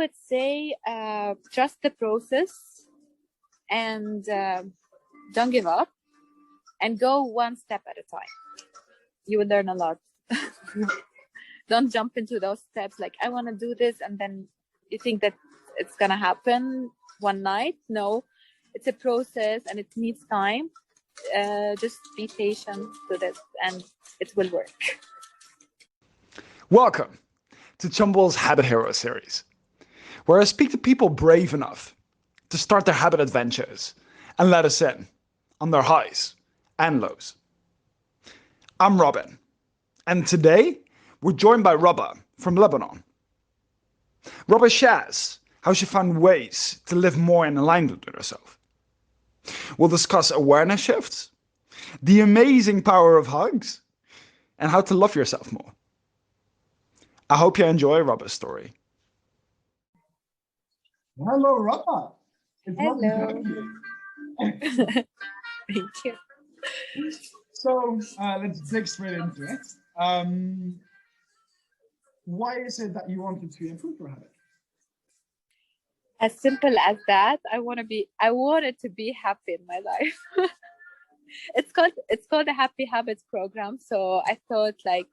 would say trust the process and don't give up and go one step at a time. You will learn a lot. Don't jump into those steps like, I want to do this, and then you think that it's going to happen one night. No, it's a process and it needs time. Just be patient with it and it will work. Welcome to Chumble's Habit Hero series, where I speak to people brave enough to start their habit adventures and let us in on their highs and lows. I'm Robin, and today we're joined by Roba from Lebanon. Roba shares how she found ways to live more in alignment with herself. We'll discuss awareness shifts, the amazing power of hugs, and how to love yourself more. I hope you enjoy Roba's story. Hello, Roba. Hello. Thank you. So let's dig straight into it. Why is it that you wanted to improve your habit? As simple as that. I wanted to be happy in my life. It's called the Happy Habits program. So I thought like,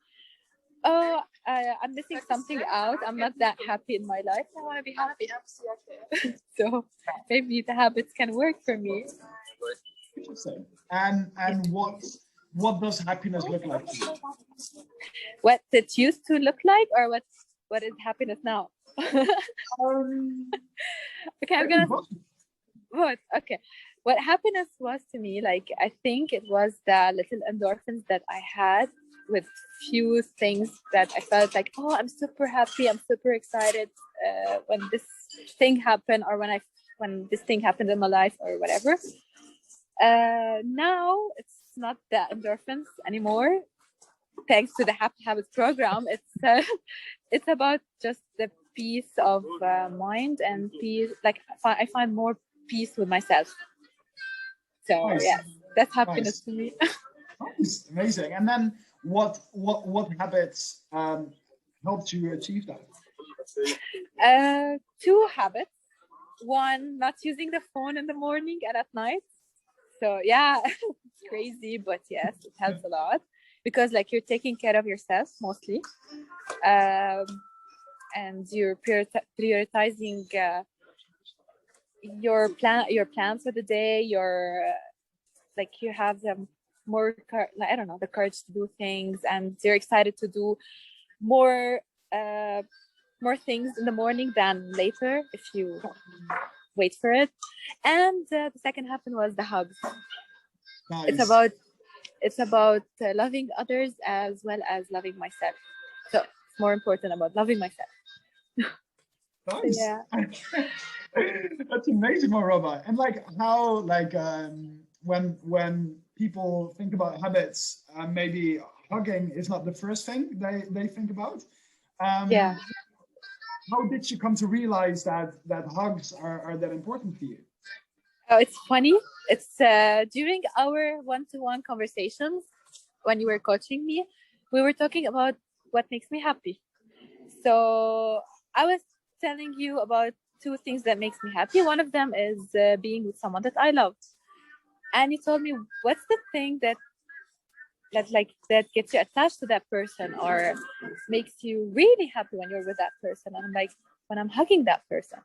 I'm missing something out. I'm not that happy in my life. I want to be happy. So maybe the habits can work for me. Interesting. And what does happiness look like to you? What it used to look like, or what is happiness now? Okay, I'm gonna. What? Okay, what happiness was to me, like I think it was the little endorphins that I had with few things that I felt like, oh, I'm super happy, I'm super excited when this thing happened, or when this thing happened in my life, or whatever. Now it's not the endorphins anymore. Thanks to the Happy Habits program, it's about just the peace of mind and peace. Like I find more peace with myself. So Nice. yeah, that's happiness to me. Nice. Amazing. And then what habits helped you achieve that? 2 habits. One, not using the phone in the morning and at night. So yeah, it's crazy, but yes, it helps a lot because like you're taking care of yourself mostly, and you're prioritizing your plans for the day. Like you have them more the courage to do things, and you're excited to do more things in the morning than later if you wait for it. And the second happen was the hugs. Nice. It's about loving others as well as loving myself. So it's more important about loving myself. Nice. Yeah. That's amazing, Roba. And like how when people think about habits, maybe hugging is not the first thing they think about. Yeah. How did you come to realize that hugs are that important to you? Oh, it's funny. It's during our one-to-one conversations when you were coaching me, we were talking about what makes me happy. So I was telling you about 2 things that makes me happy. One of them is being with someone that I love. And you told me, what's the thing that gets you attached to that person or makes you really happy when you're with that person? And I'm like, when I'm hugging that person.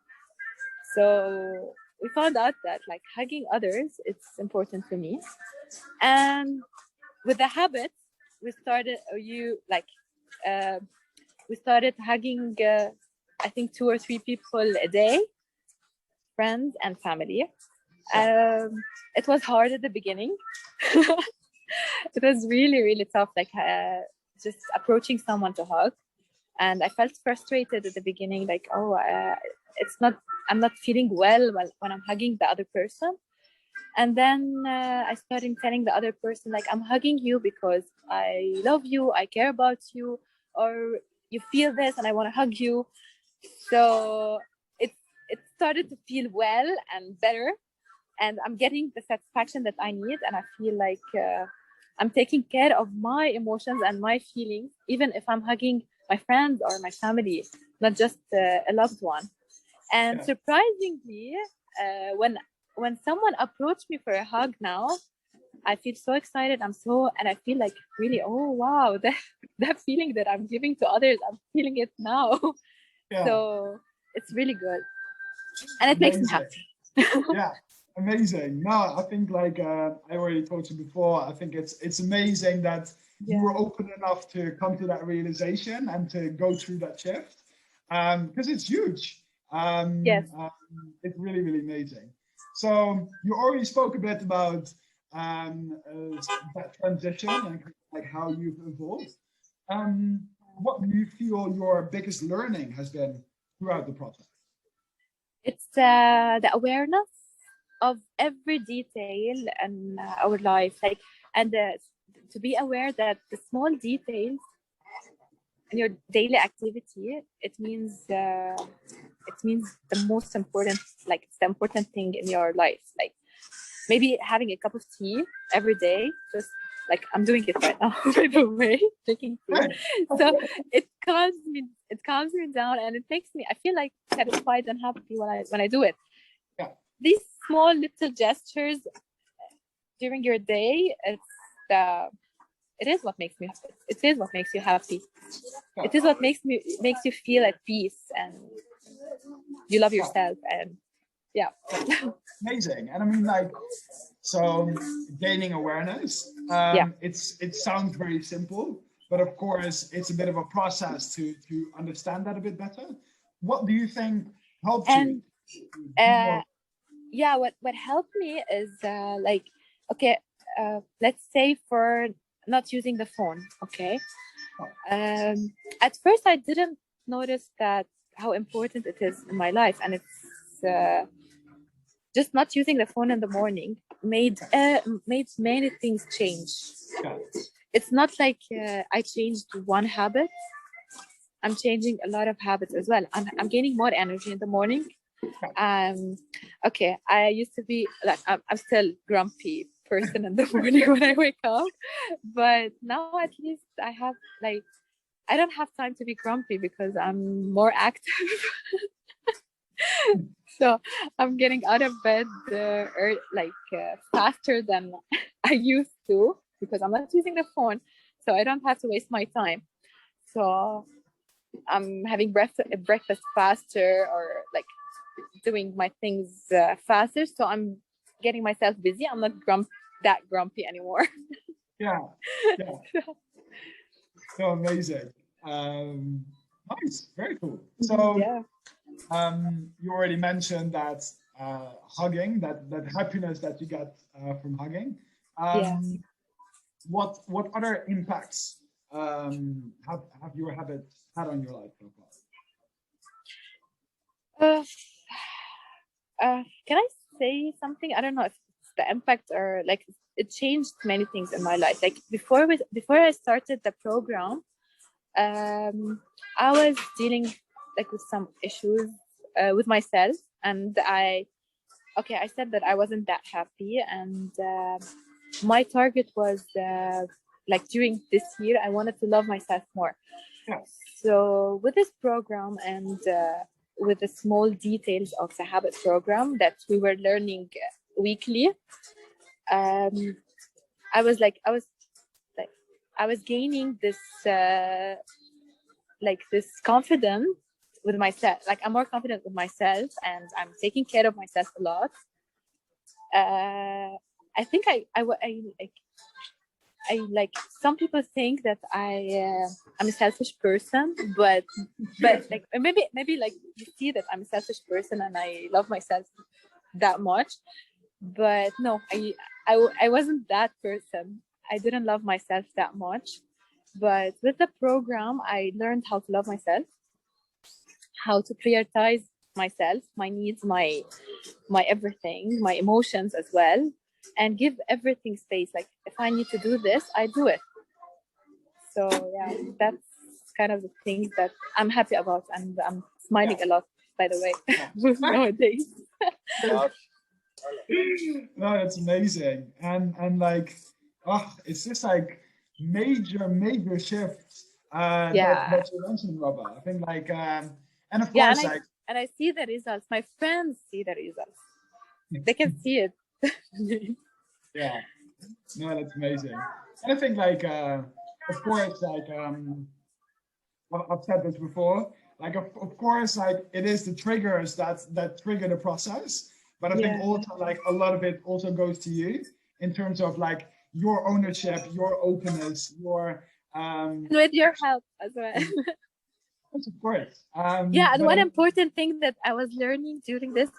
So we found out that like hugging others, it's important to me. And with the habits, we started hugging I think 2 or 3 people a day, friends and family. It was hard at the beginning. It was really, really tough, like just approaching someone to hug. And I felt frustrated at the beginning, like, I'm not feeling well when I'm hugging the other person. And then I started telling the other person, like, I'm hugging you because I love you, I care about you, or you feel this and I want to hug you. So it started to feel well and better. And I'm getting the satisfaction that I need. And I feel like I'm taking care of my emotions and my feelings, even if I'm hugging my friends or my family, not just a loved one. And surprisingly, when someone approached me for a hug now, I feel so excited. And I feel like really, oh wow, that feeling that I'm giving to others, I'm feeling it now. So it's really good, and it makes me happy. Yeah, amazing. No, I think like I already told you before, I think it's amazing that you were open enough to come to that realization and to go through that shift, because it's huge. It's really, really amazing. So you already spoke a bit about that transition and like how you've evolved. What do you feel your biggest learning has been throughout the process? It's the awareness of every detail in our life, like, and to be aware that the small details in your daily activity, it means the most important, like it's the important thing in your life. Like maybe having a cup of tea every day, just like I'm doing it right now, by the way, drinking tea. So it calms me down, and it makes me, I feel like satisfied and happy when I do it. These small little gestures during your day, it is what makes me happy. It is what makes you happy. It is what makes you feel at peace, and you love yourself. And amazing. And I mean, like, so gaining awareness, it sounds very simple, but of course it's a bit of a process to understand that a bit better. What do you think helped you? What helped me is like, okay, let's say for not using the phone. Okay. At first I didn't notice that how important it is in my life, and it's just not using the phone in the morning made many things change. It's not like I changed one habit. I'm changing a lot of habits as well. I'm gaining more energy in the morning. Okay, I used to be like, I'm still grumpy person in the morning when I wake up, but now at least I don't have time to be grumpy because I'm more active. So I'm getting out of bed faster than I used to, because I'm not using the phone, so I don't have to waste my time. So I'm having breakfast faster, or like doing my things faster. So I'm getting myself busy. I'm not that grumpy anymore. So amazing. Nice, very cool. So you already mentioned that hugging, that happiness that you get from hugging. What other impacts have your habits had on your life so far? Can I say something? I don't know if it's the impact or like it changed many things in my life. Like before I started the program, I was dealing like with some issues with myself, and I said that I wasn't that happy, and my target was like during this year I wanted to love myself more. So with this program and with the small details of the habit program that we were learning weekly, I was gaining this this confidence with myself. Like I'm more confident with myself, and I'm taking care of myself a lot. I think I like, some people think that I'm a selfish person, but like maybe like you see that I'm a selfish person and I love myself that much, but no, I wasn't that person. I didn't love myself that much. But with the program, I learned how to love myself, how to prioritize myself, my needs, my everything, my emotions as well, and give everything space. Like if I need to do this, I do it. So yeah, that's kind of the things that I'm happy about, and I'm smiling a lot, by the way, nowadays. No, that's amazing. And like, it's just like major shifts that you mentioned, Roba. I think like, and of course, like and I see the results. My friends see the results. They can see it. Yeah. No, that's amazing. And I think like of course like I've said this before, like of course like it is the triggers that trigger the process, but I think also like a lot of it also goes to you in terms of like your ownership, your openness, your with your help as well. of course. Yeah, and one important thing that I was learning during this,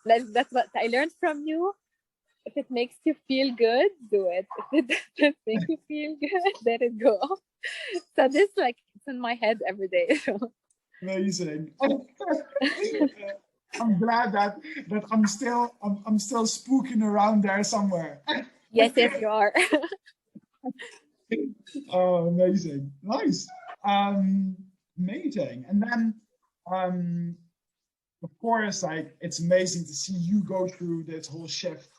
that's what I learned from you. If it makes you feel good, do it. If it doesn't make you feel good, let it go. So this like it's in my head every day. So. Amazing. I'm glad that I'm still spooking around there somewhere. Yes, you are. Oh, amazing. Nice. Amazing. And then of course, like it's amazing to see you go through this whole shift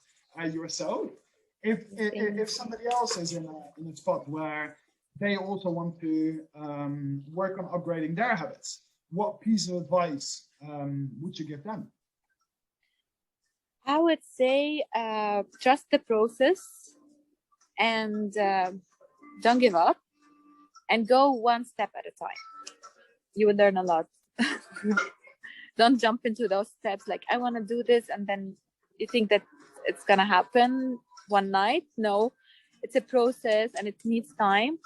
yourself. If somebody else is in a spot where they also want to work on upgrading their habits, what piece of advice would you give them? I would say trust the process and don't give up and go one step at a time. You will learn a lot. Don't jump into those steps like I want to do this and then you think that it's gonna happen one night. No, it's a process and it needs time.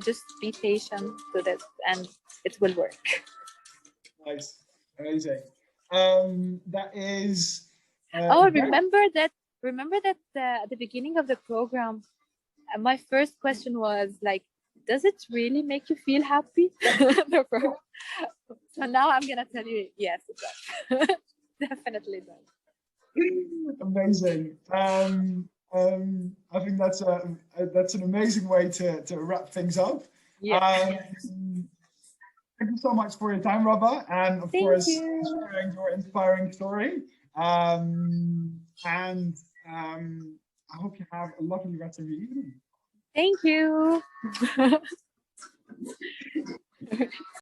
Just be patient with it and it will work. Nice. Amazing. That is remember that at the beginning of the program my first question was like, does it really make you feel happy? So now I'm gonna tell you, yes, it does. Definitely does. Amazing. I think that's an amazing way to wrap things up. Yeah. Thank you so much for your time, Roba, and of course sharing your inspiring story. And I hope you have a lovely rest of your evening. Thank you.